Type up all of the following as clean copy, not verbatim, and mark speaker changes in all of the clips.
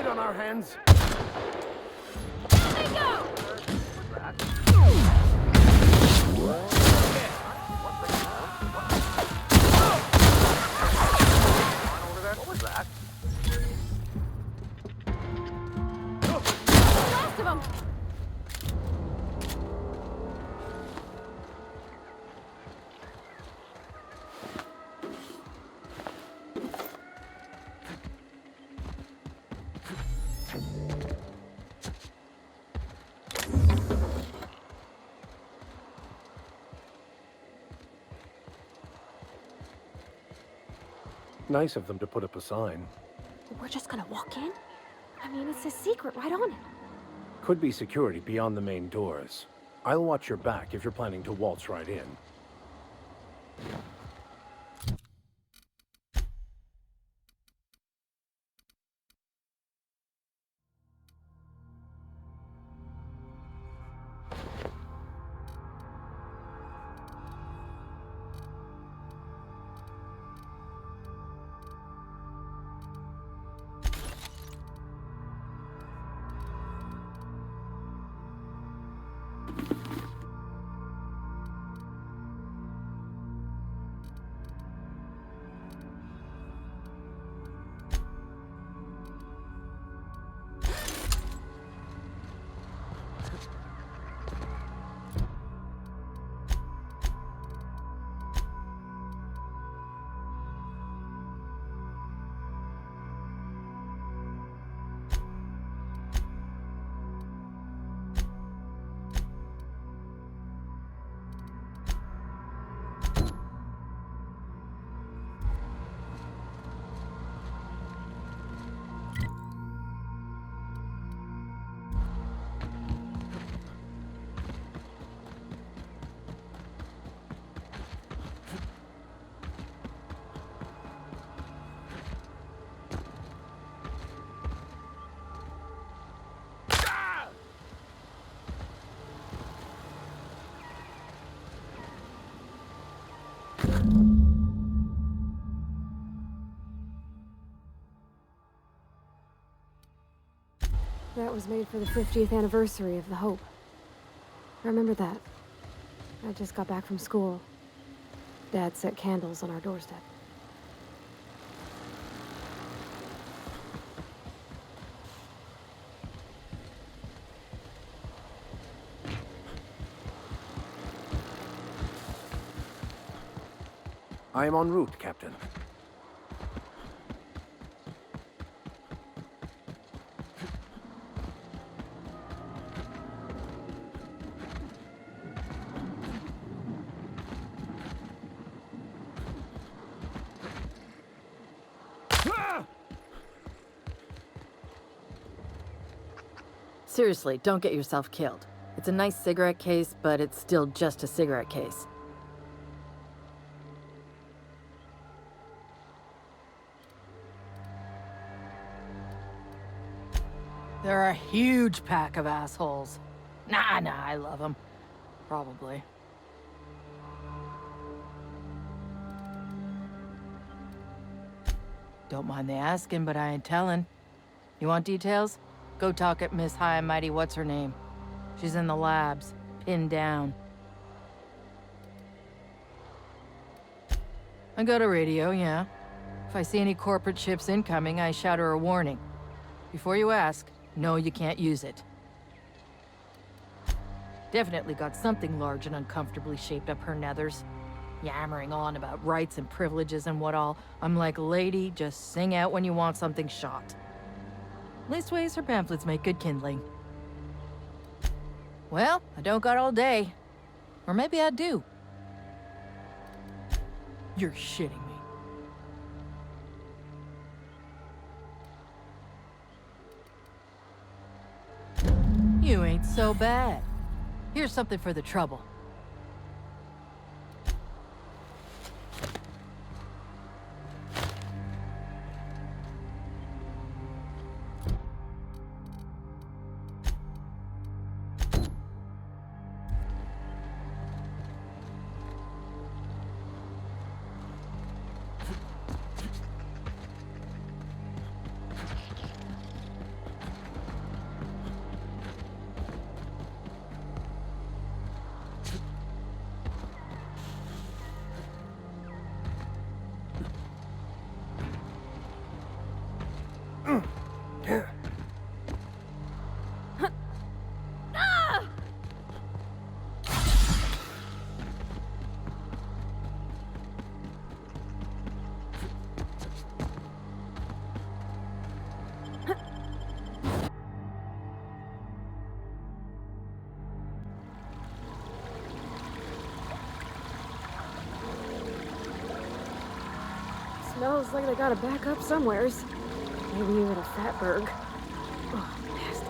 Speaker 1: on our hands.
Speaker 2: What was that?
Speaker 3: Last of them!
Speaker 1: Nice of them to put up a sign.
Speaker 3: We're just gonna walk in? I mean, it's a secret right on it.
Speaker 1: Could be security beyond the main doors. I'll watch your back if you're planning to waltz right in.
Speaker 3: That was made for the 50th anniversary of the Hope. I remember that. I just got back from school. Dad set candles on our doorstep.
Speaker 1: I am en route, Captain.
Speaker 4: Seriously, don't get yourself killed. It's a nice cigarette case, but it's still just a cigarette case.
Speaker 5: They're a huge pack of assholes. Nah, I love them. Probably. Don't mind the asking, but I ain't telling. You want details? Go talk at Miss High and Mighty What's-Her-Name. She's in the labs, pinned down. I got a radio, yeah. If I see any corporate ships incoming, I shout her a warning. Before you ask, no, you can't use it. Definitely got something large and uncomfortably shaped up her nethers. Yammering on about rights and privileges and what all. I'm like, lady, just sing out when you want something shot. Leastways, her pamphlets make good kindling. Well, I don't got all day. Or maybe I do. You're shitting me. You ain't so bad. Here's something for the trouble.
Speaker 3: Smells like they got a backup somewheres. Maybe even a Fatberg. Oh, nasty.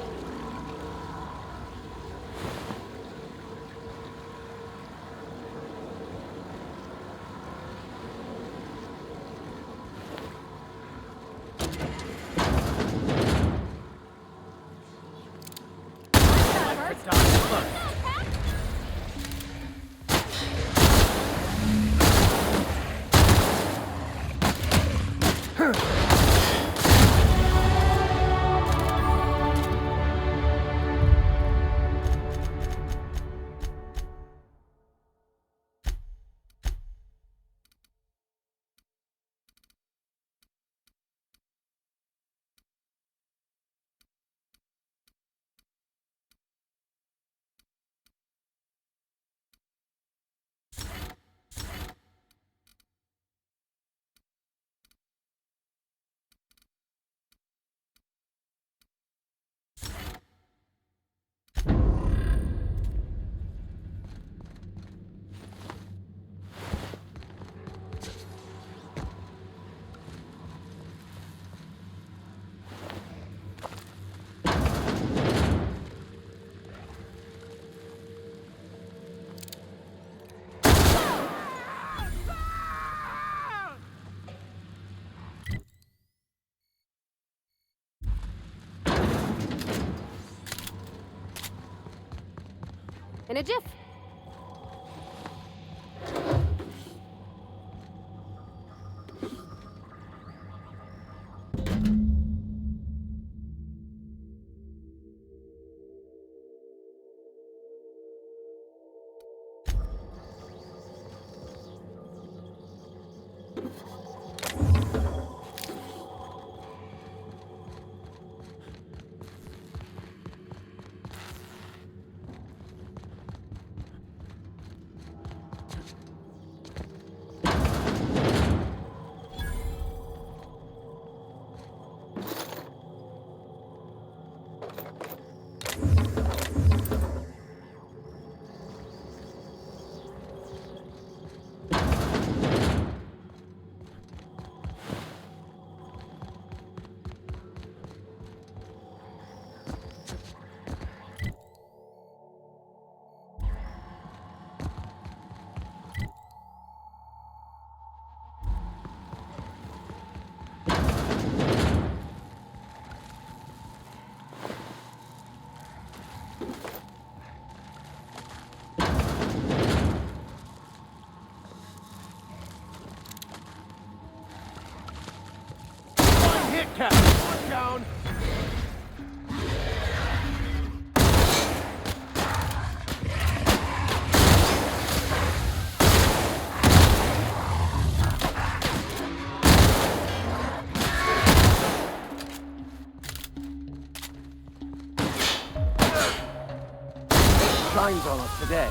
Speaker 3: In a jiff.
Speaker 1: Hit, Captain! One down! Shines on us today.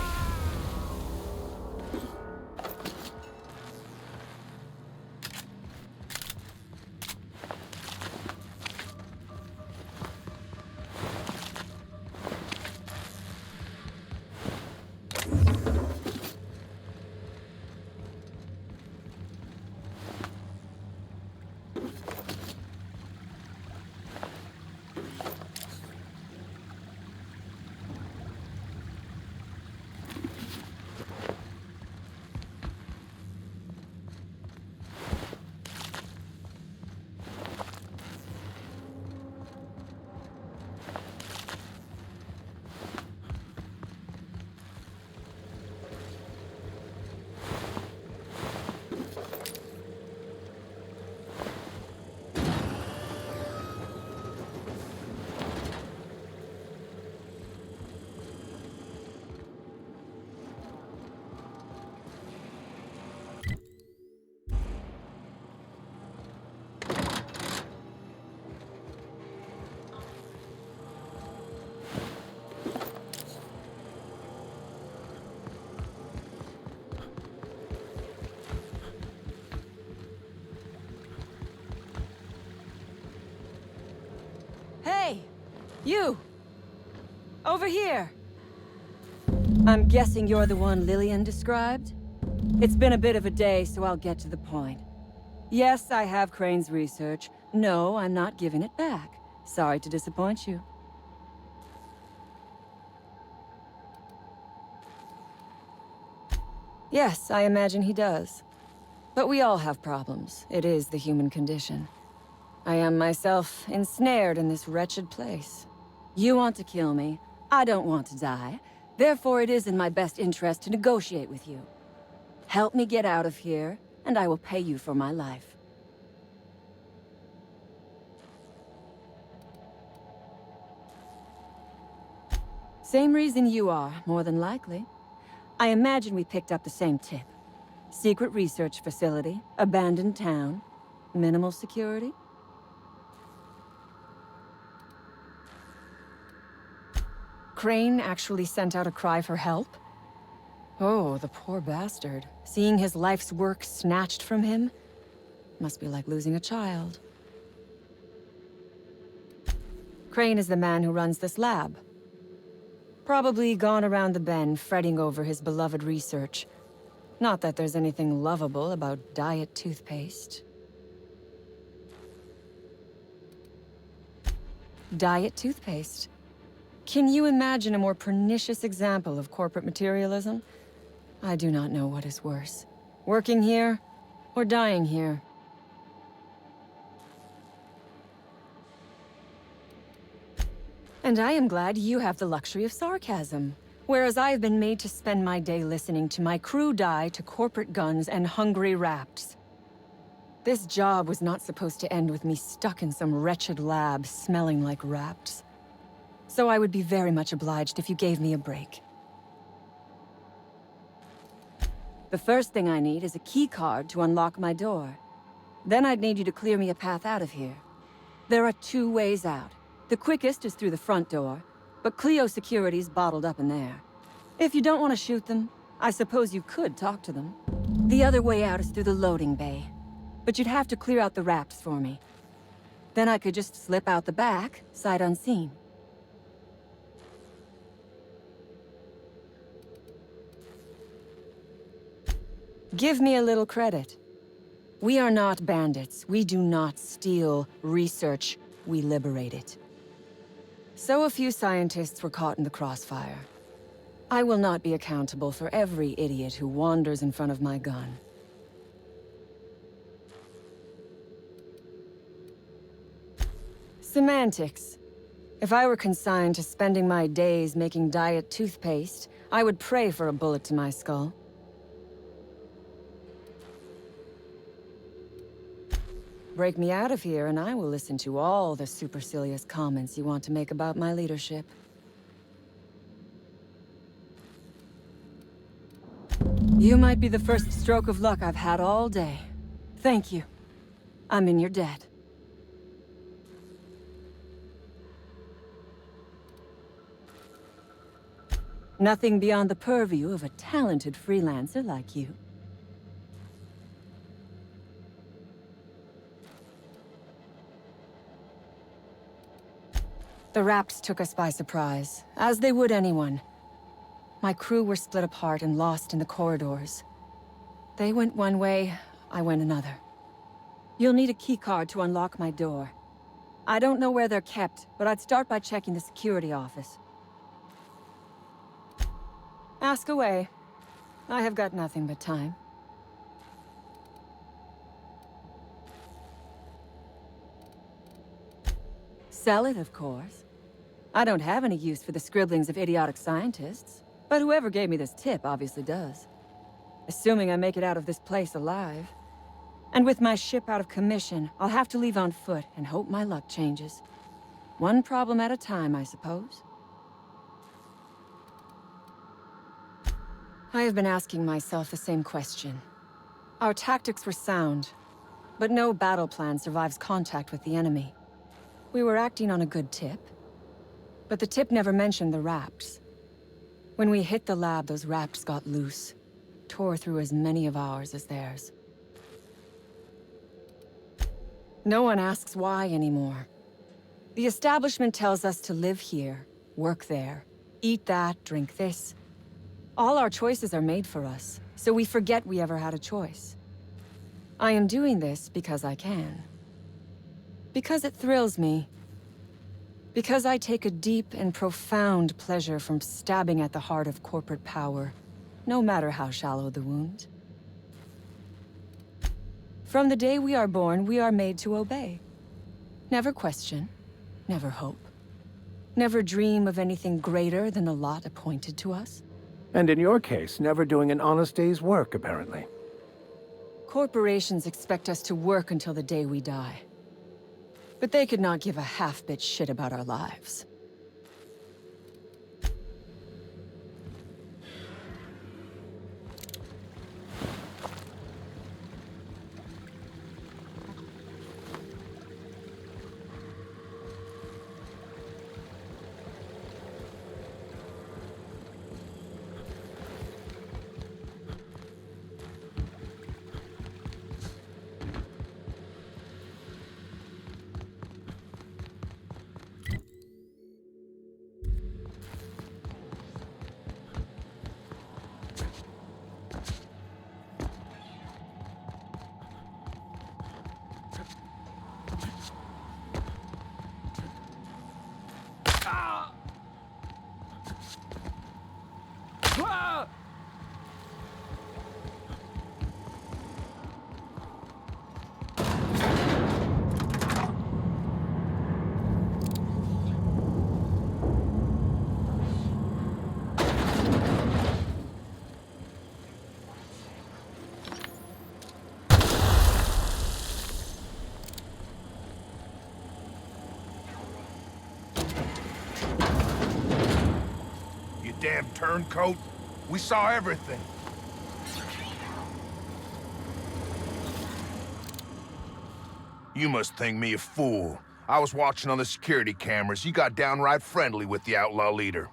Speaker 6: Hey! You! Over here! I'm guessing you're the one Lillian described? It's been a bit of a day, so I'll get to the point. Yes, I have Crane's research. No, I'm not giving it back. Sorry to disappoint you. Yes, I imagine he does. But we all have problems. It is the human condition. I am myself ensnared in this wretched place. You want to kill me. I don't want to die. Therefore, it is in my best interest to negotiate with you. Help me get out of here, and I will pay you for my life. Same reason you are, more than likely. I imagine we picked up the same tip. Secret research facility, abandoned town, minimal security. Crane actually sent out a cry for help? Oh, the poor bastard. Seeing his life's work snatched from him? Must be like losing a child. Crane is the man who runs this lab. Probably gone around the bend fretting over his beloved research. Not that there's anything lovable about diet toothpaste. Diet toothpaste. Can you imagine a more pernicious example of corporate materialism? I do not know what is worse. Working here, or dying here. And I am glad you have the luxury of sarcasm. Whereas I have been made to spend my day listening to my crew die to corporate guns and hungry rats. This job was not supposed to end with me stuck in some wretched lab smelling like rats. So I would be very much obliged if you gave me a break. The first thing I need is a key card to unlock my door. Then I'd need you to clear me a path out of here. There are 2 ways out. The quickest is through the front door, but Clio security's bottled up in there. If you don't want to shoot them, I suppose you could talk to them. The other way out is through the loading bay, but you'd have to clear out the wraps for me. Then I could just slip out the back, sight unseen. Give me a little credit. We are not bandits. We do not steal research. We liberate it. So a few scientists were caught in the crossfire. I will not be accountable for every idiot who wanders in front of my gun. Semantics. If I were consigned to spending my days making diet toothpaste, I would pray for a bullet to my skull. Break me out of here, and I will listen to all the supercilious comments you want to make about my leadership. You might be the first stroke of luck I've had all day. Thank you. I'm in your debt. Nothing beyond the purview of a talented freelancer like you. The Raps took us by surprise, as they would anyone. My crew were split apart and lost in the corridors. They went one way, I went another. You'll need a keycard to unlock my door. I don't know where they're kept, but I'd start by checking the security office. Ask away. I have got nothing but time. Sell it, of course. I don't have any use for the scribblings of idiotic scientists, but whoever gave me this tip obviously does. Assuming I make it out of this place alive. And with my ship out of commission, I'll have to leave on foot and hope my luck changes. One problem at a time, I suppose. I have been asking myself the same question. Our tactics were sound, but no battle plan survives contact with the enemy. We were acting on a good tip, but the tip never mentioned the Raps. When we hit the lab, those Raps got loose, tore through as many of ours as theirs. No one asks why anymore. The establishment tells us to live here, work there, eat that, drink this. All our choices are made for us, so we forget we ever had a choice. I am doing this because I can. Because it thrills me. Because I take a deep and profound pleasure from stabbing at the heart of corporate power, no matter how shallow the wound. From the day we are born, we are made to obey. Never question, never hope. Never dream of anything greater than the lot appointed to us.
Speaker 1: And in your case, never doing an honest day's work, apparently.
Speaker 6: Corporations expect us to work until the day we die. But they could not give a half-bit shit about our lives.
Speaker 7: Damn turncoat. We saw everything. You must think me a fool. I was watching on the security cameras. You got downright friendly with the outlaw leader.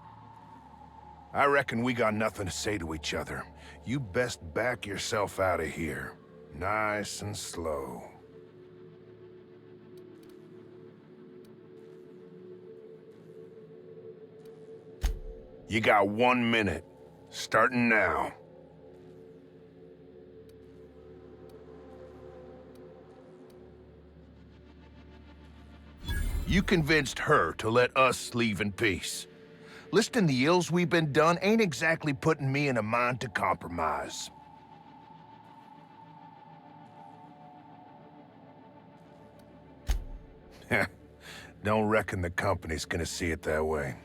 Speaker 7: I reckon we got nothing to say to each other. You best back yourself out of here. Nice and slow. You got 1 minute, starting now. You convinced her to let us leave in peace. Listing the ills we've been done ain't exactly putting me in a mind to compromise. Don't reckon the company's gonna see it that way.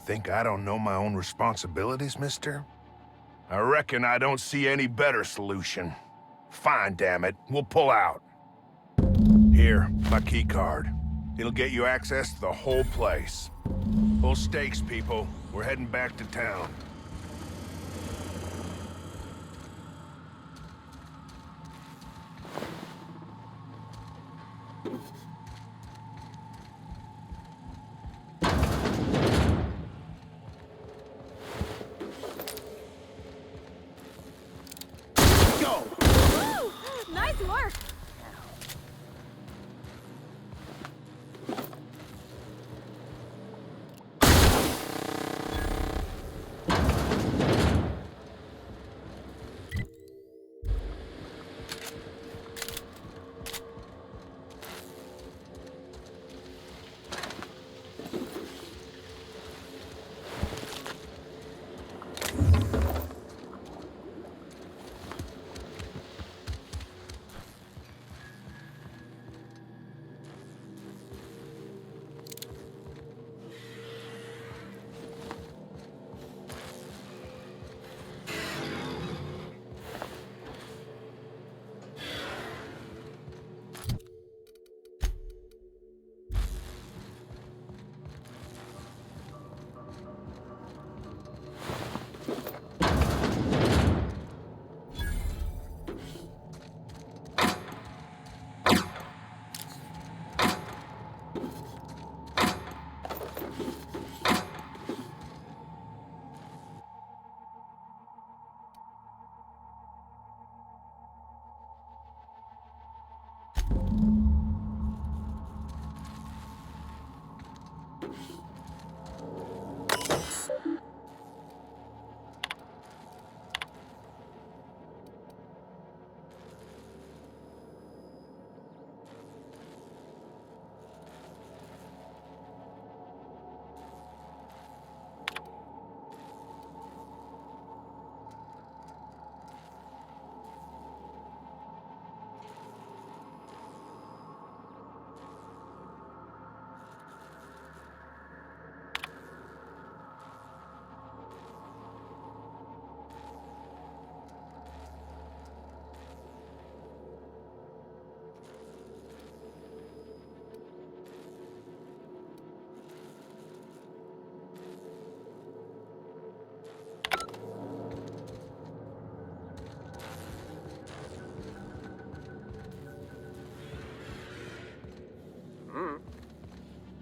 Speaker 7: Think I don't know my own responsibilities, mister? I reckon I don't see any better solution. Fine, damn it. We'll pull out. Here, my key card. It'll get you access to the whole place. Full stakes, people. We're heading back to town.
Speaker 3: Nice work!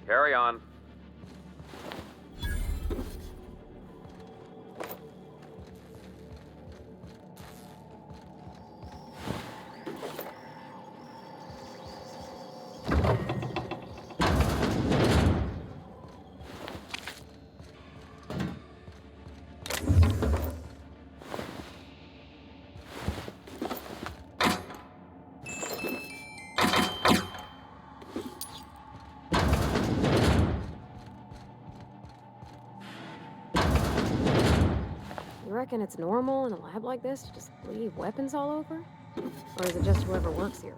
Speaker 2: Carry on.
Speaker 3: You reckon it's normal in a lab like this to just leave weapons all over? Or is it just whoever works here?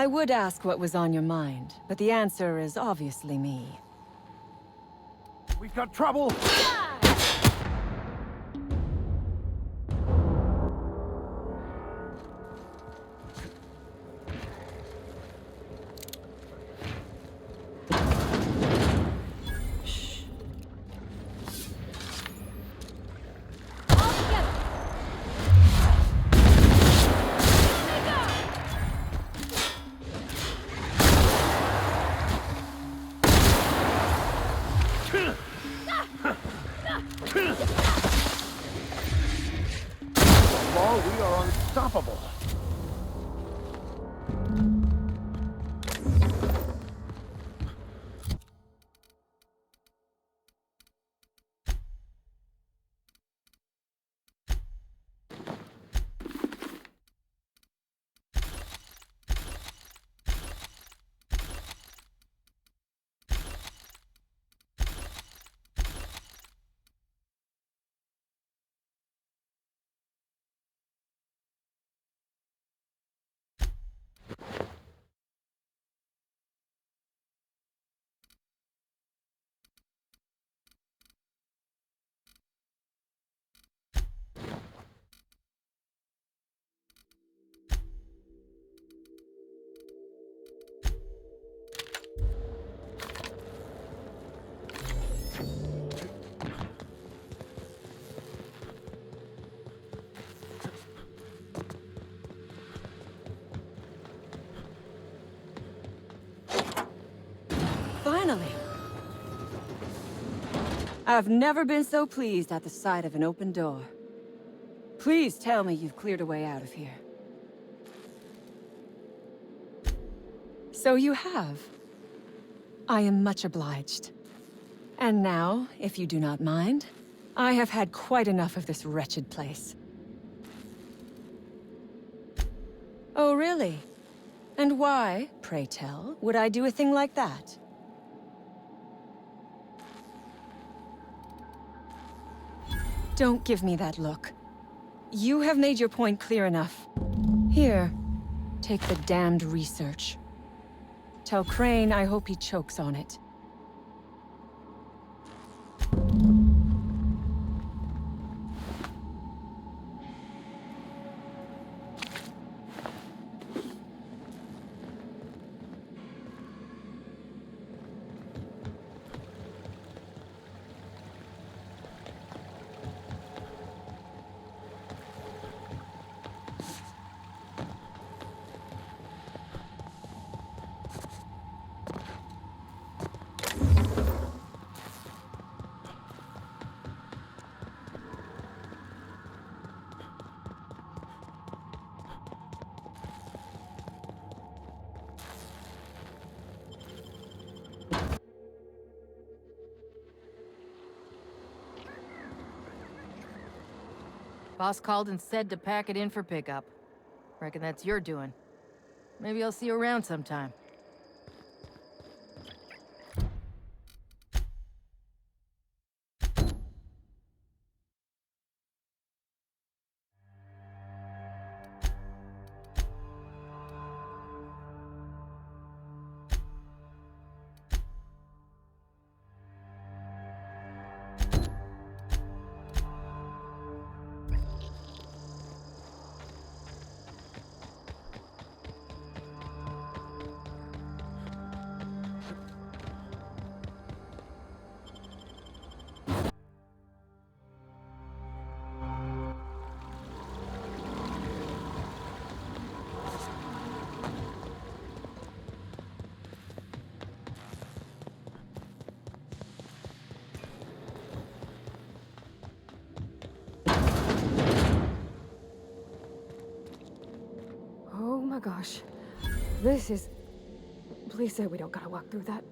Speaker 6: I would ask what was on your mind, but the answer is obviously me.
Speaker 1: We've got trouble! Law, we are unstoppable.
Speaker 6: Finally! I've never been so pleased at the sight of an open door. Please tell me you've cleared a way out of here. So you have. I am much obliged. And now, if you do not mind, I have had quite enough of this wretched place. Oh, really? And why, pray tell, would I do a thing like that? Don't give me that look. You have made your point clear enough. Here, take the damned research. Tell Crane I hope he chokes on it.
Speaker 5: Boss called and said to pack it in for pickup. Reckon that's your doing. Maybe I'll see you around sometime.
Speaker 3: Oh my gosh. This is... Please say we don't gotta walk through that.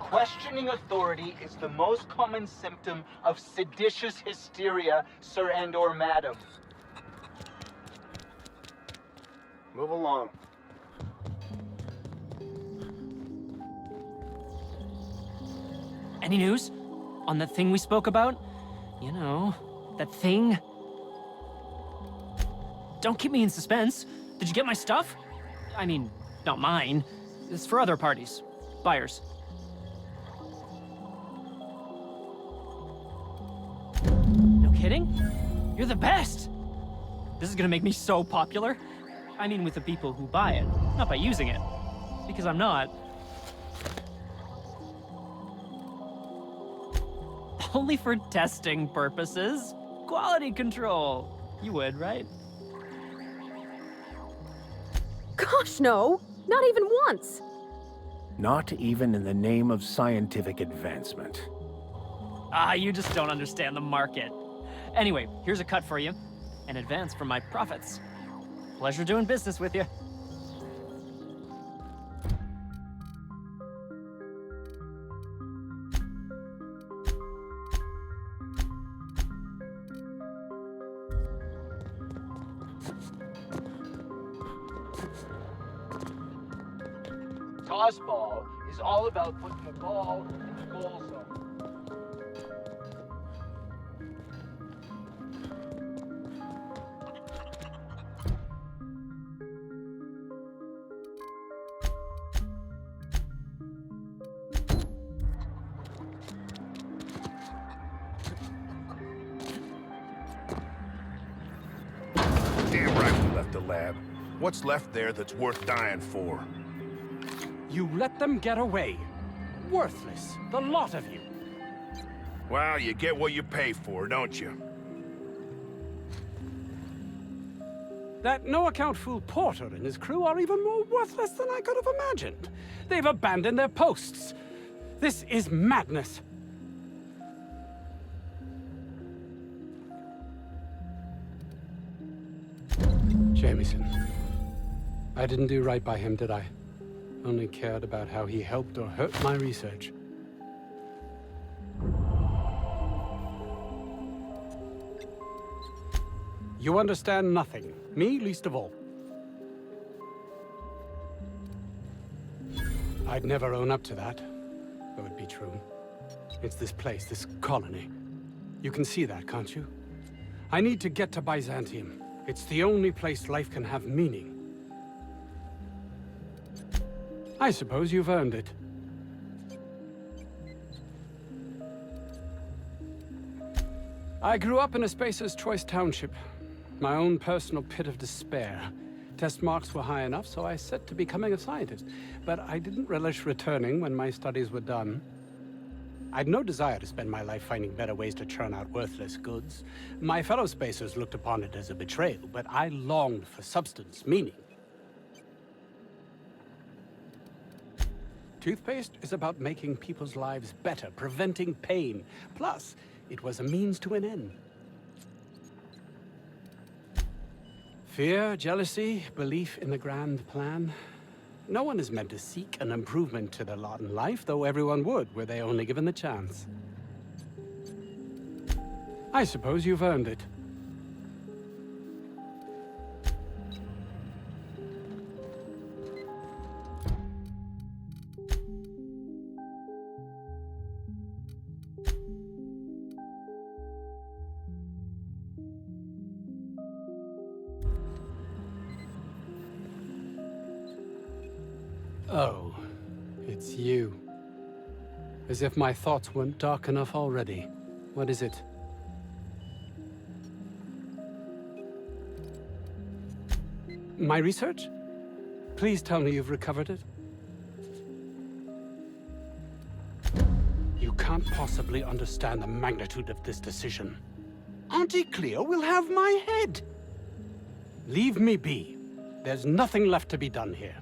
Speaker 8: Questioning authority is the most common symptom of seditious hysteria, sir and/or madam.
Speaker 2: Move along.
Speaker 9: Any news? On that thing we spoke about? You know, that thing? Don't keep me in suspense. Did you get my stuff? I mean, not mine. It's for other parties. Buyers. No kidding? You're the best! This is gonna make me so popular. I mean with the people who buy it, not by using it. Because I'm not. Only for testing purposes. Quality control. You would, right?
Speaker 3: Gosh, no! Not even once!
Speaker 1: Not even in the name of scientific advancement.
Speaker 9: Ah, you just don't understand the market. Anyway, here's a cut for you. An advance for my profits. Pleasure doing business with you.
Speaker 8: Tossball is all about putting the ball in the goal zone.
Speaker 7: Damn right we left the lab. What's left there that's worth dying for?
Speaker 10: You let them get away. Worthless, the lot of you.
Speaker 7: Well, you get what you pay for, don't you?
Speaker 10: That no-account fool Porter and his crew are even more worthless than I could have imagined. They've abandoned their posts. This is madness. Jameson. I didn't do right by him, did I? Only cared about how he helped or hurt my research. You understand nothing. Me least of all. I'd never own up to that, though it be true. It's this place, this colony. You can see that, can't you? I need to get to Byzantium. It's the only place life can have meaning. I suppose you've earned it. I grew up in a Spacer's Choice township. My own personal pit of despair. Test marks were high enough, so I set to becoming a scientist. But I didn't relish returning when my studies were done. I'd no desire to spend my life finding better ways to churn out worthless goods. My fellow Spacers looked upon it as a betrayal, but I longed for substance, meaning. Toothpaste is about making people's lives better, preventing pain. Plus, it was a means to an end. Fear, jealousy, belief in the grand plan. No one is meant to seek an improvement to their lot in life, though everyone would, were they only given the chance. I suppose you've earned it. Oh, it's you. As if my thoughts weren't dark enough already. What is it? My research? Please tell me you've recovered it. You can't possibly understand the magnitude of this decision. Auntie Cleo will have my head! Leave me be. There's nothing left to be done here.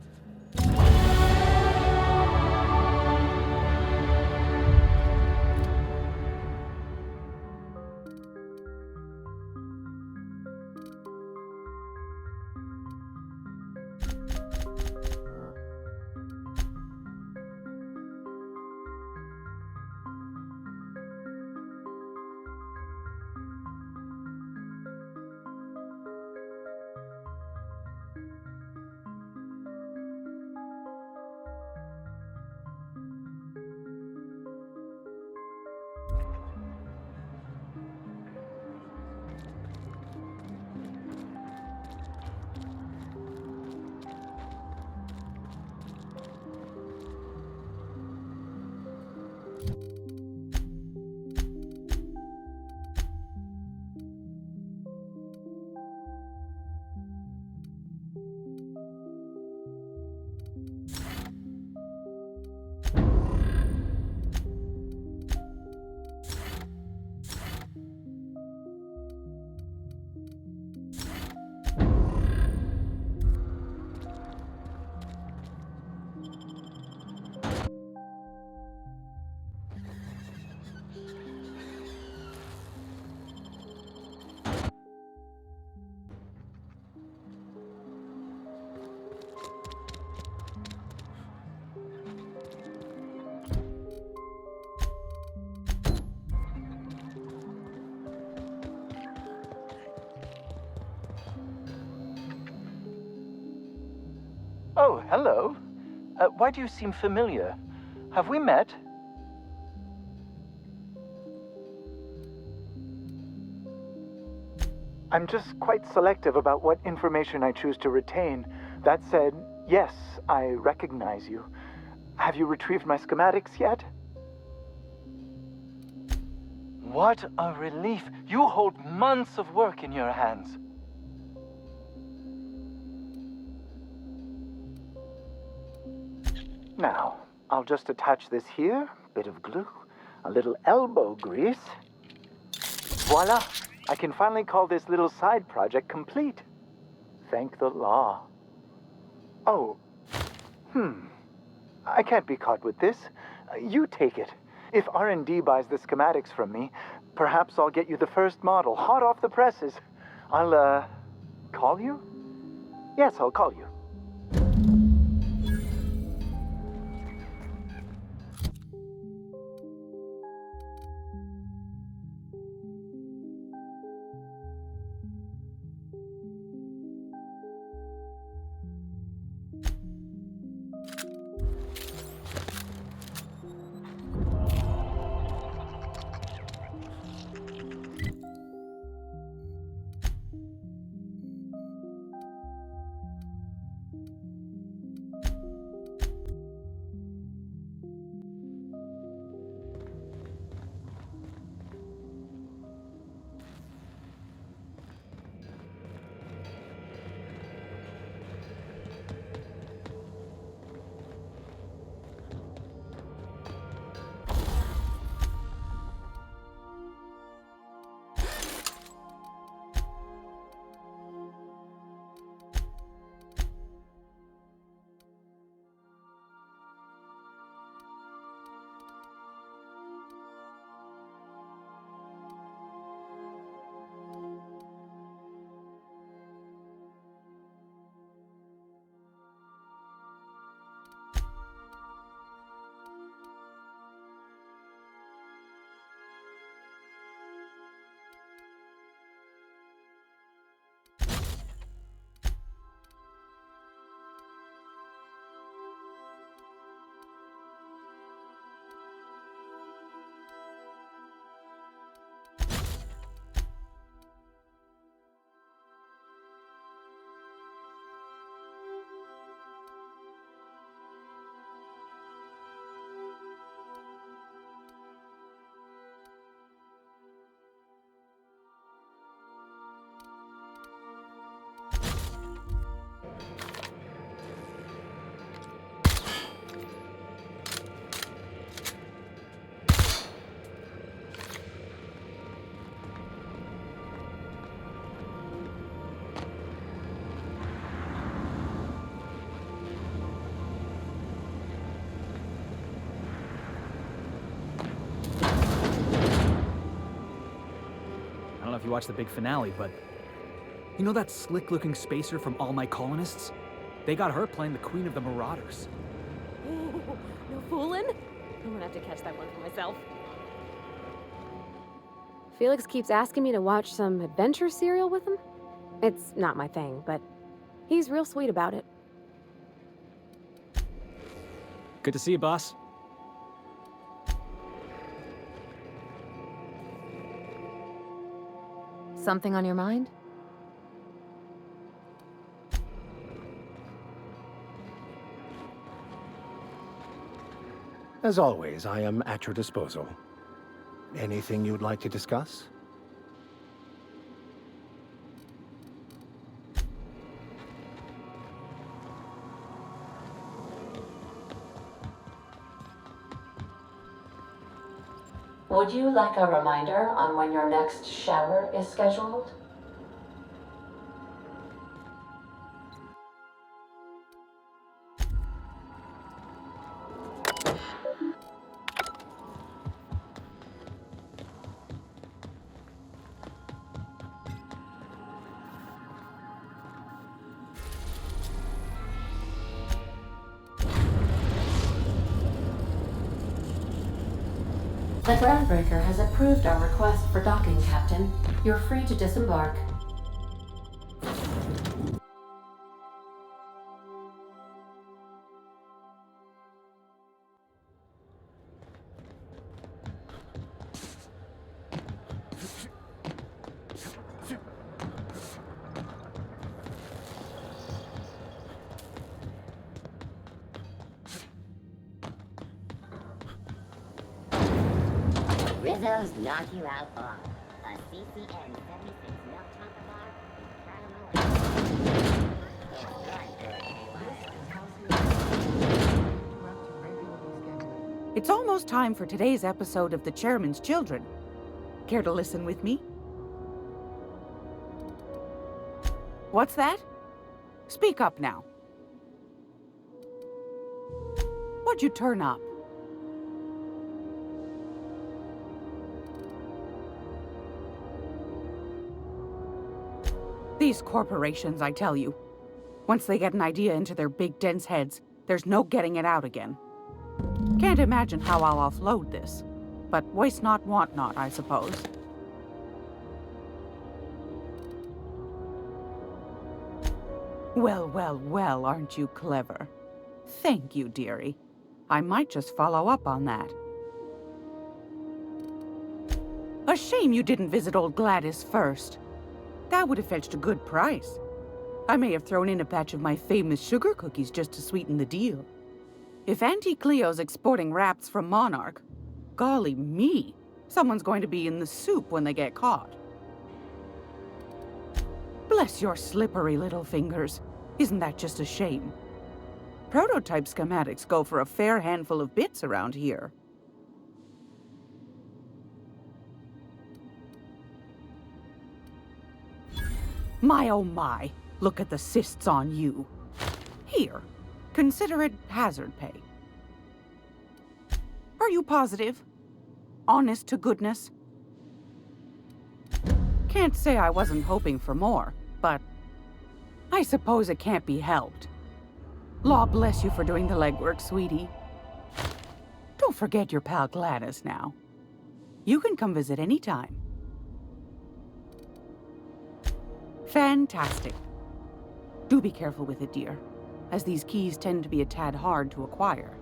Speaker 8: Oh, hello. Why do you seem familiar? Have we met?
Speaker 11: I'm just quite selective about what information I choose to retain. That said, yes, I recognize you. Have you retrieved my schematics yet?
Speaker 8: What a relief. You hold months of work in your hands.
Speaker 11: Now, I'll just attach this here, bit of glue, a little elbow grease. Voila! I can finally call this little side project complete. Thank the law. Oh. I can't be caught with this. You take it. If R&D buys the schematics from me, perhaps I'll get you the first model, hot off the presses. I'll, call you? Yes, I'll call you.
Speaker 12: I don't know if you watched the big finale, but you know that slick-looking spacer from All My Colonists? They got her playing the Queen of the Marauders.
Speaker 3: Ooh, no fooling? I'm gonna have to catch that one for myself. Felix keeps asking me to watch some adventure serial with him. It's not my thing, but he's real sweet about it.
Speaker 12: Good to see you, boss.
Speaker 4: Something on your mind?
Speaker 1: As always, I am at your disposal. Anything you'd like to discuss?
Speaker 13: Would you like a reminder on when your next shower is scheduled? The Groundbreaker has approved our request for docking, Captain. You're free to disembark.
Speaker 14: Rizzo's knock you out on a CCN 76 milk chocolate bar
Speaker 15: It's almost time for today's episode of The Chairman's Children. Care to listen with me? What's that? Speak up now. What'd you turn up? These corporations, I tell you. Once they get an idea into their big dense heads, there's no getting it out again. Can't imagine how I'll offload this. But waste not, want not, I suppose. Well, well, well, aren't you clever? Thank you, dearie. I might just follow up on that. A shame you didn't visit old Gladys first. That would have fetched a good price. I may have thrown in a batch of my famous sugar cookies just to sweeten the deal. If Auntie Cleo's exporting wraps from Monarch, golly me, someone's going to be in the soup when they get caught. Bless your slippery little fingers. Isn't that just a shame? Prototype schematics go for a fair handful of bits around here. My oh my, look at the cysts on you. Here, consider it hazard pay. Are you positive? Honest to goodness? Can't say I wasn't hoping for more, but I suppose it can't be helped. Law bless you for doing the legwork, sweetie. Don't forget your pal Gladys now. You can come visit anytime. Fantastic. Do be careful with it, dear, as these keys tend to be a tad hard to acquire.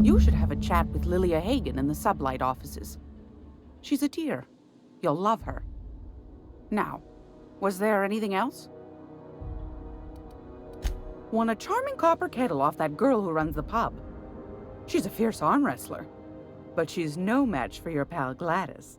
Speaker 15: You should have a chat with Lilia Hagen in the Sublight offices. She's a dear. You'll love her. Now, was there anything else? Won a charming copper kettle off that girl who runs the pub. She's a fierce arm wrestler, but she's no match for your pal Gladys.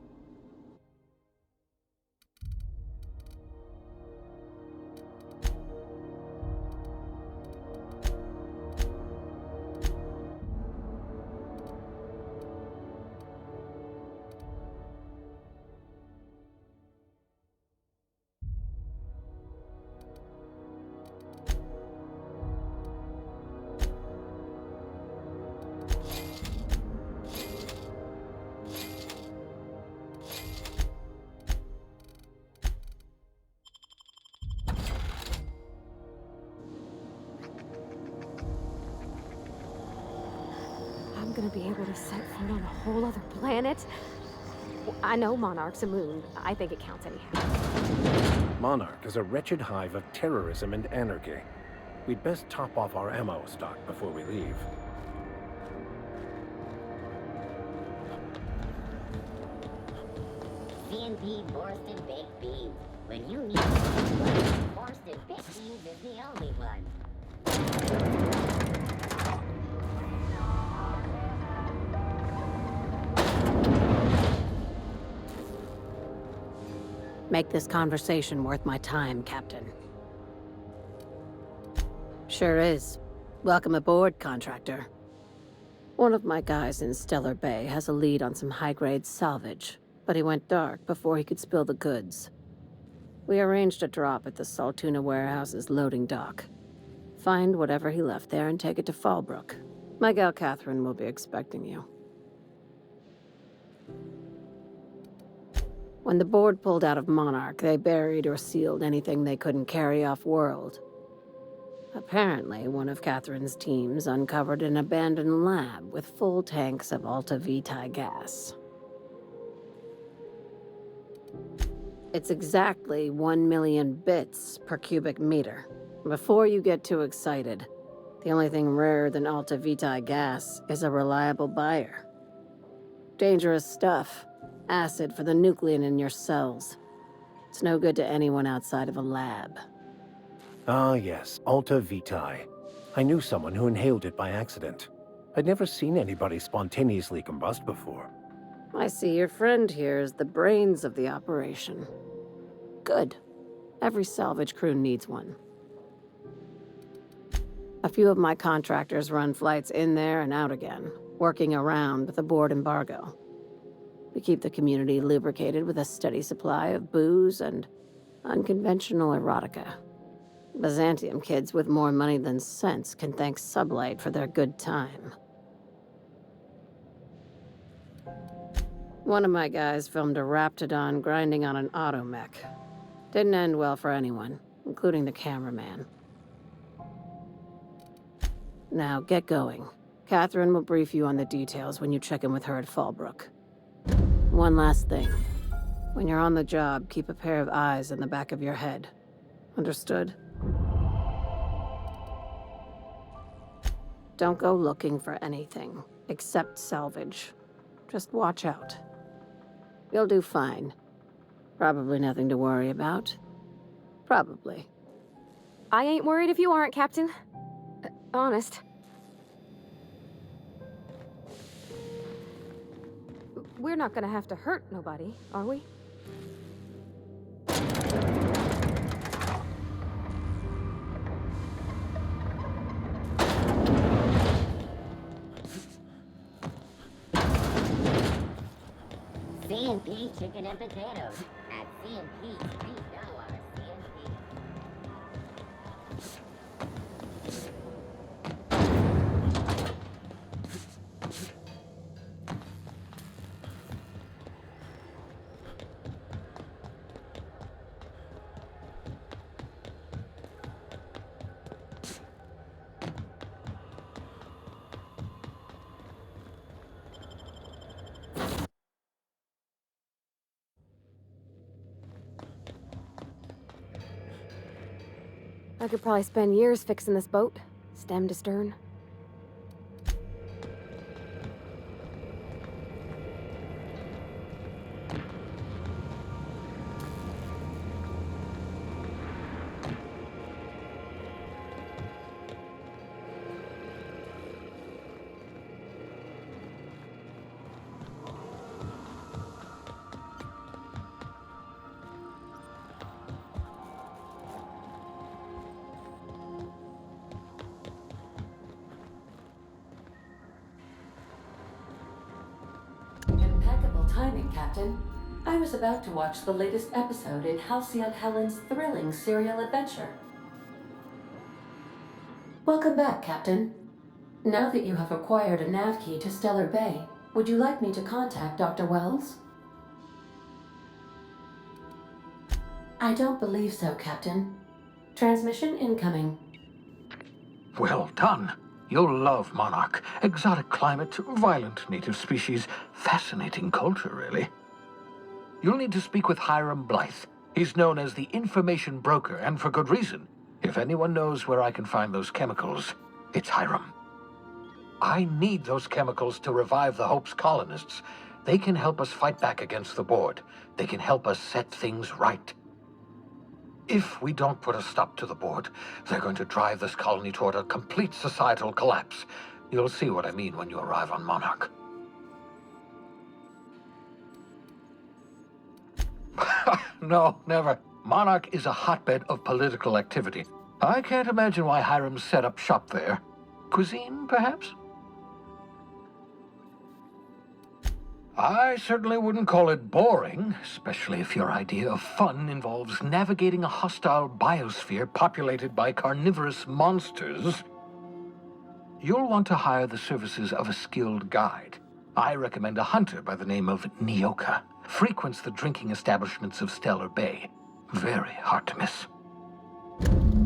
Speaker 3: Gonna be able to set foot on a whole other planet? I know Monarch's a moon. I think it counts anyhow.
Speaker 1: Monarch is a wretched hive of terrorism and anarchy. We'd best top off our ammo stock before we leave.
Speaker 14: CNP Borsted Baked Beans. When you need Borsted Baked Beans is the only one.
Speaker 16: Make this conversation worth my time, Captain. Sure is. Welcome aboard, contractor. One of my guys in Stellar Bay has a lead on some high-grade salvage, but he went dark before he could spill the goods. We arranged a drop at the Saltuna warehouse's loading dock. Find whatever he left there and take it to Fallbrook. My gal Catherine will be expecting you. When the board pulled out of Monarch, they buried or sealed anything they couldn't carry off-world. Apparently, one of Catherine's teams uncovered an abandoned lab with full tanks of Alta Vitae gas. It's exactly 1 million bits per cubic meter. Before you get too excited, the only thing rarer than Alta Vitae gas is a reliable buyer. Dangerous stuff. Acid for the nuclein in your cells. It's no good to anyone outside of a lab.
Speaker 1: Ah, yes, Alta Vitae. I knew someone who inhaled it by accident. I'd never seen anybody spontaneously combust before.
Speaker 16: I see your friend here is the brains of the operation. Good. Every salvage crew needs one. A few of my contractors run flights in there and out again, working around with the board embargo. We keep the community lubricated with a steady supply of booze and unconventional erotica. Byzantium kids with more money than sense can thank Sublight for their good time. One of my guys filmed a Raptidon grinding on an automech. Didn't end well for anyone, including the cameraman. Now, get going. Catherine will brief you on the details when you check in with her at Fallbrook. One last thing. When you're on the job, keep a pair of eyes in the back of your head. Understood? Don't go looking for anything, except salvage. Just watch out. You'll do fine. Probably nothing to worry about. Probably.
Speaker 3: I ain't worried if you aren't, Captain. Honest. We're not gonna have to hurt nobody, are we?
Speaker 14: C&P chicken and potatoes at C&P $3 C&P.
Speaker 3: I could probably spend years fixing this boat, stem to stern.
Speaker 13: Impeccable timing, Captain. I was about to watch the latest episode in Halcyon Helen's thrilling serial adventure. Welcome back, Captain. Now that you have acquired a nav key to Stellar Bay, would you like me to contact Dr. Wells? I don't believe so, Captain. Transmission incoming.
Speaker 17: Well done. You'll love Monarch. Exotic climate, violent native species, fascinating culture, really. You'll need to speak with Hiram Blythe. He's known as the information broker, and for good reason. If anyone knows where I can find those chemicals, it's Hiram. I need those chemicals to revive the Hope's colonists. They can help us fight back against the Board. They can help us set things right. If we don't put a stop to the Board, they're going to drive this colony toward a complete societal collapse. You'll see what I mean when you arrive on Monarch. No, never. Monarch is a hotbed of political activity. I can't imagine why Hiram set up shop there. Cuisine, perhaps? I certainly wouldn't call it boring, especially if your idea of fun involves navigating a hostile biosphere populated by carnivorous monsters. You'll want to hire the services of a skilled guide. I recommend a hunter by the name of Nyoka. Frequents the drinking establishments of Stellar Bay. Very hard to miss.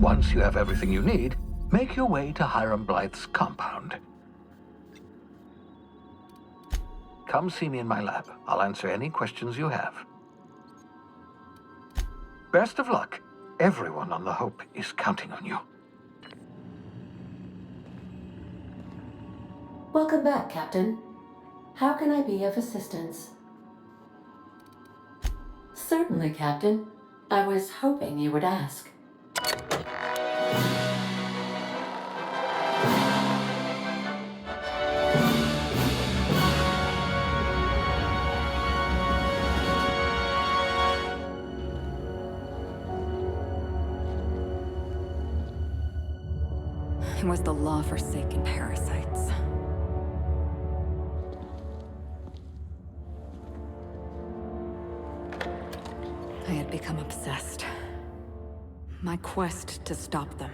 Speaker 17: Once you have everything you need, make your way to Hiram Blythe's compound. Come see me in my lab. I'll answer any questions you have. Best of luck. Everyone on the Hope is counting on you.
Speaker 13: Welcome back, Captain. How can I be of assistance? Certainly, Captain. I was hoping you would ask.
Speaker 6: It was the law-forsaken parasites. I had become obsessed. My quest to stop them.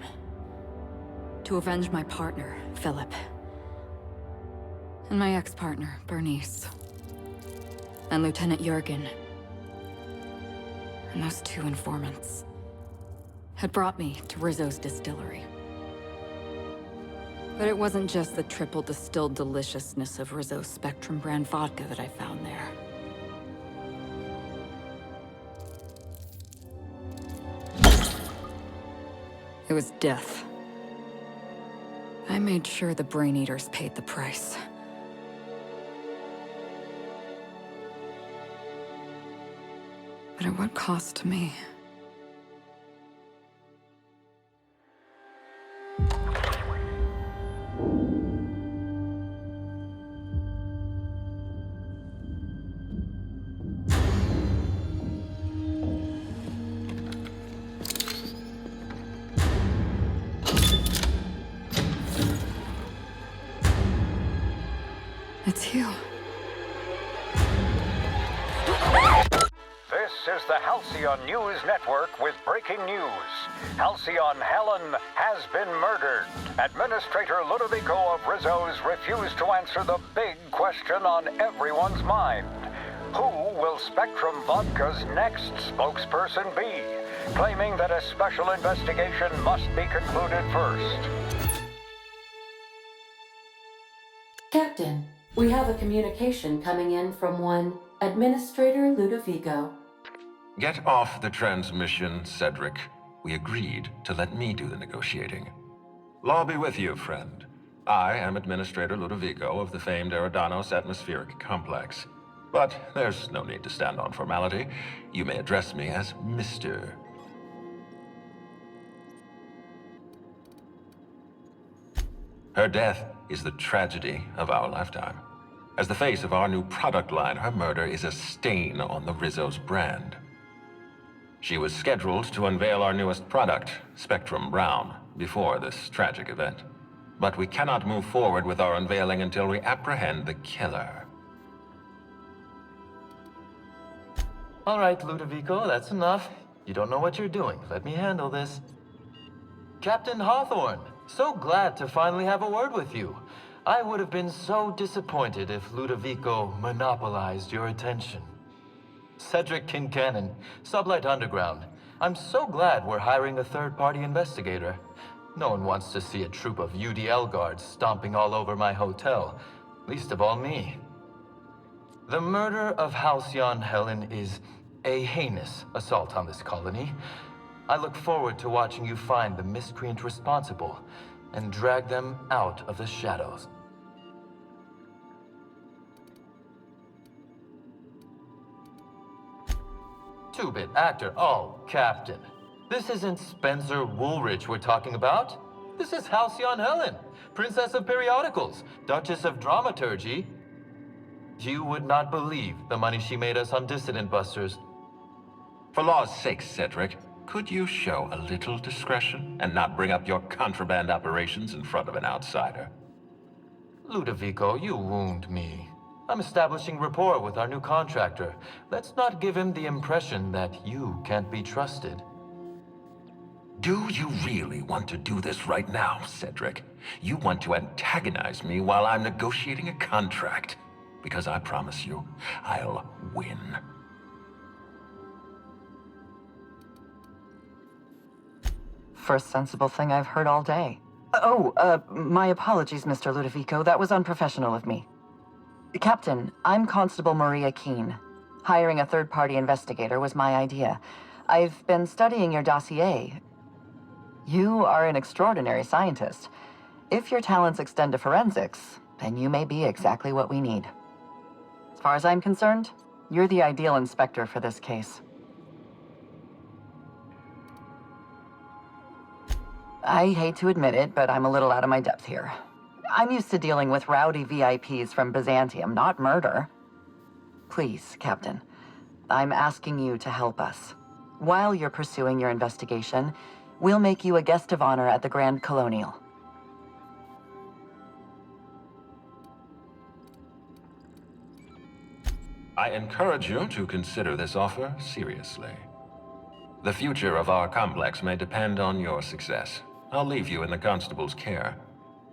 Speaker 6: To avenge my partner, Philip. And my ex-partner, Bernice. And Lieutenant Jurgen. And those two informants had brought me to Rizzo's distillery. But it wasn't just the triple distilled deliciousness of Rizzo's Spectrum brand vodka that I found there. It was death. I made sure the Brain Eaters paid the price. But at what cost to me? It's you.
Speaker 18: This is the Halcyon News Network with breaking news. Halcyon Helen has been murdered. Administrator Ludovico of Rizzo's refused to answer the big question on everyone's mind. Who will Spectrum Vodka's next spokesperson be? Claiming that a special investigation must be concluded first.
Speaker 13: Captain, we have a communication coming in from one Administrator Ludovico.
Speaker 19: Get off the transmission, Cedric. We agreed to let me do the negotiating. Law be with you, friend. I am Administrator Ludovico of the famed Eridanos Atmospheric Complex. But there's no need to stand on formality. You may address me as Mr. Her death is the tragedy of our lifetime. As the face of our new product line, her murder is a stain on the Rizzo's brand. She was scheduled to unveil our newest product, Spectrum Brown, before this tragic event. But we cannot move forward with our unveiling until we apprehend the killer.
Speaker 20: All right, Ludovico, that's enough. You don't know what you're doing. Let me handle this. Captain Hawthorne, so glad to finally have a word with you. I would have been so disappointed if Ludovico monopolized your attention. Cedric Kincannon, Sublight Underground. I'm so glad we're hiring a third-party investigator. No one wants to see a troop of UDL guards stomping all over my hotel, least of all me. The murder of Halcyon Helen is a heinous assault on this colony. I look forward to watching you find the miscreant responsible and drag them out of the shadows. Two-bit actor. Oh, Captain. This isn't Spencer Woolrich we're talking about. This is Halcyon Helen, Princess of Periodicals, Duchess of Dramaturgy. You would not believe the money she made us on Dissident Busters.
Speaker 19: For law's sake, Cedric, could you show a little discretion and not bring up your contraband operations in front of an outsider?
Speaker 20: Ludovico, you wound me. I'm establishing rapport with our new contractor. Let's not give him the impression that you can't be trusted.
Speaker 19: Do you really want to do this right now, Cedric? You want to antagonize me while I'm negotiating a contract. Because I promise you, I'll win.
Speaker 21: First sensible thing I've heard all day. My apologies, Mr. Ludovico. That was unprofessional of me. Captain, I'm Constable Maria Keene. Hiring a third-party investigator was my idea. I've been studying your dossier. You are an extraordinary scientist. If your talents extend to forensics, then you may be exactly what we need. As far as I'm concerned, you're the ideal inspector for this case. I hate to admit it, but I'm a little out of my depth here. I'm used to dealing with rowdy VIPs from Byzantium, not murder. Please, Captain, I'm asking you to help us. While you're pursuing your investigation, we'll make you a guest of honor at the Grand Colonial.
Speaker 19: I encourage you to consider this offer seriously. The future of our complex may depend on your success. I'll leave you in the constable's care.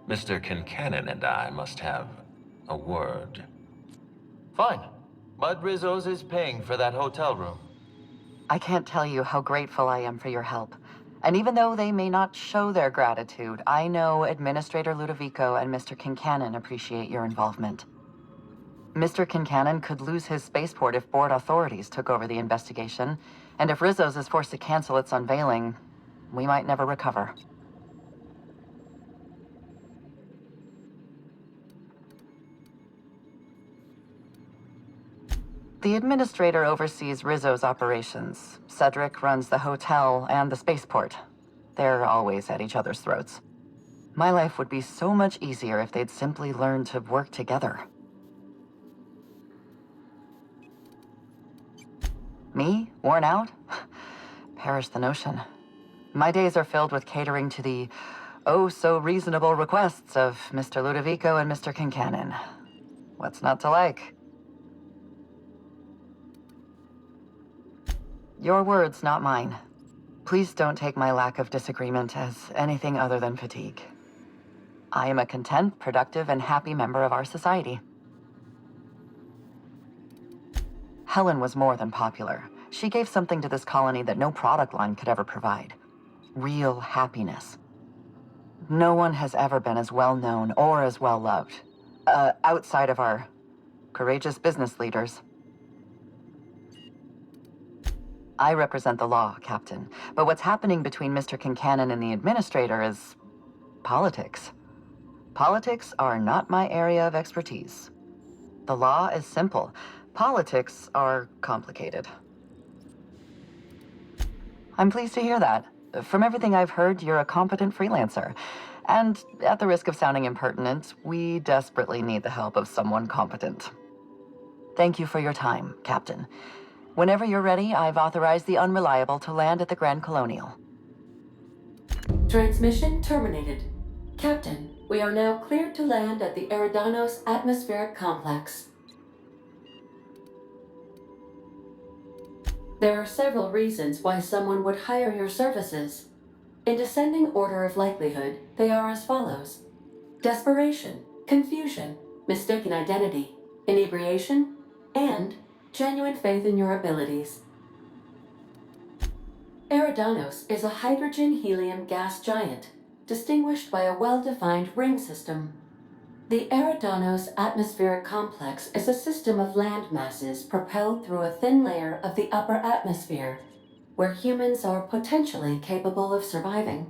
Speaker 19: Mr. Kincannon and I must have a word.
Speaker 20: Fine. Bud Rizzo's is paying for that hotel room.
Speaker 21: I can't tell you how grateful I am for your help. And even though they may not show their gratitude, I know Administrator Ludovico and Mr. Kincannon appreciate your involvement. Mr. Kincannon could lose his spaceport if board authorities took over the investigation, and if Rizzo's is forced to cancel its unveiling, we might never recover. The Administrator oversees Rizzo's operations. Cedric runs the hotel and the spaceport. They're always at each other's throats. My life would be so much easier if they'd simply learned to work together. Me? Worn out? Perish the notion. My days are filled with catering to the oh-so-reasonable requests of Mr. Ludovico and Mr. Kincannon. What's not to like? Your words, not mine. Please don't take my lack of disagreement as anything other than fatigue. I am a content, productive, and happy member of our society. Helen was more than popular. She gave something to this colony that no product line could ever provide. Real happiness. No one has ever been as well known or as well loved. Outside of our courageous business leaders. I represent the law, Captain. But what's happening between Mr. Kincannon and the Administrator is politics. Politics are not my area of expertise. The law is simple. Politics are complicated. I'm pleased to hear that. From everything I've heard, you're a competent freelancer. And at the risk of sounding impertinent, we desperately need the help of someone competent. Thank you for your time, Captain. Whenever you're ready, I've authorized the Unreliable to land at the Grand Colonial.
Speaker 13: Transmission terminated. Captain, we are now cleared to land at the Eridanos Atmospheric Complex. There are several reasons why someone would hire your services. In descending order of likelihood, they are as follows: desperation, confusion, mistaken identity, inebriation, and genuine faith in your abilities. Eridanos is a hydrogen-helium gas giant, distinguished by a well-defined ring system. The Eridanos Atmospheric Complex is a system of land masses propelled through a thin layer of the upper atmosphere, where humans are potentially capable of surviving.